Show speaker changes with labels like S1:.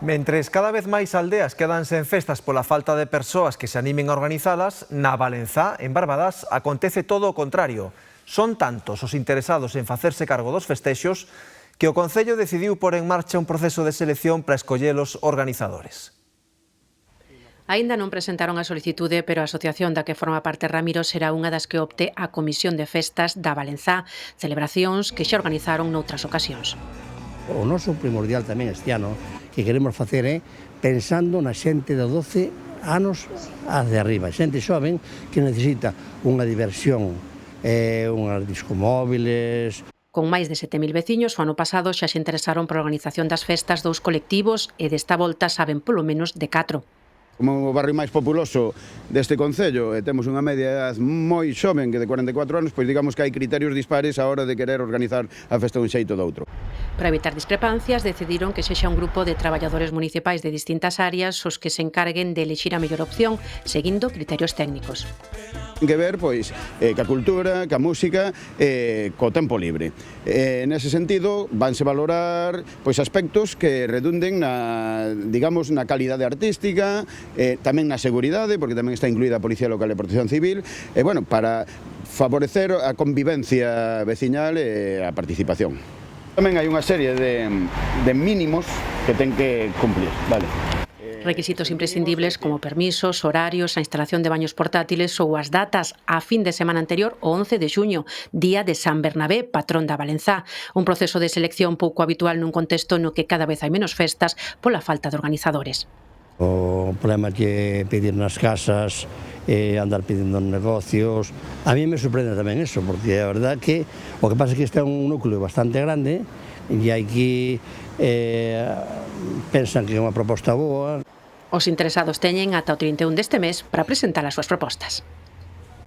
S1: Mentres cada vez máis aldeas quedan sen festas pola falta de persoas que se animen a organizalas, na Valenzá, en Barbadás, acontece todo o contrario. Son tantos os interesados en facerse cargo dos festexos que o Concello decidiu pôr en marcha un proceso de selección para escoller os organizadores.
S2: Aínda non presentaron a solicitude, pero a asociación da que forma parte Ramiro será unha das que opte a Comisión de Festas da Valenzá, celebracións que xa organizaron noutras ocasións.
S3: O noso primordial tamén este ano que queremos facer é pensando na xente de 12 anos hacia arriba, xente xoven que necesita unha diversión, unhas discomóviles.
S2: Con máis de 7.000 veciños, o ano pasado xa se interesaron pola organización das festas dous colectivos e desta volta saben polo menos de 4.
S4: Como o barrio máis populoso deste concello e temos unha media moi xoven que de 44 anos, pois digamos que hai criterios dispares á hora de querer organizar a festa dun xeito ou doutro.
S2: Para evitar discrepancias, decidiron que sexa un grupo de traballadores municipais de distintas áreas os que se encarguen de elixir a mellor opción, seguindo criterios técnicos.
S4: Ten que ver, pois, ca cultura, ca música e co tempo libre. Nese sentido, vanse valorar pois aspectos que redunden na, digamos, na calidade artística, tamén na seguridade, porque tamén está incluída a Policía Local e Protección Civil, e, bueno, para favorecer a convivencia veciñal e a participación. Tamén hai unha serie de mínimos que ten que cumplir, vale.
S2: Requisitos imprescindibles como permisos, horarios, a instalación de baños portátiles ou as datas a fin de semana anterior ao 11 de xuño, día de San Bernabé, patrón da Valenzá. Un proceso de selección pouco habitual nun contexto no que cada vez hai menos festas pola falta de organizadores.
S3: O problema que pedir nas casas, andar pedindo negocios. A mí me sorprende tamén eso, porque a verdad que o que pasa é que este é un núcleo bastante grande e aquí pensan que é unha proposta boa.
S2: Os interesados teñen ata o 31 deste mes para presentar as súas propostas.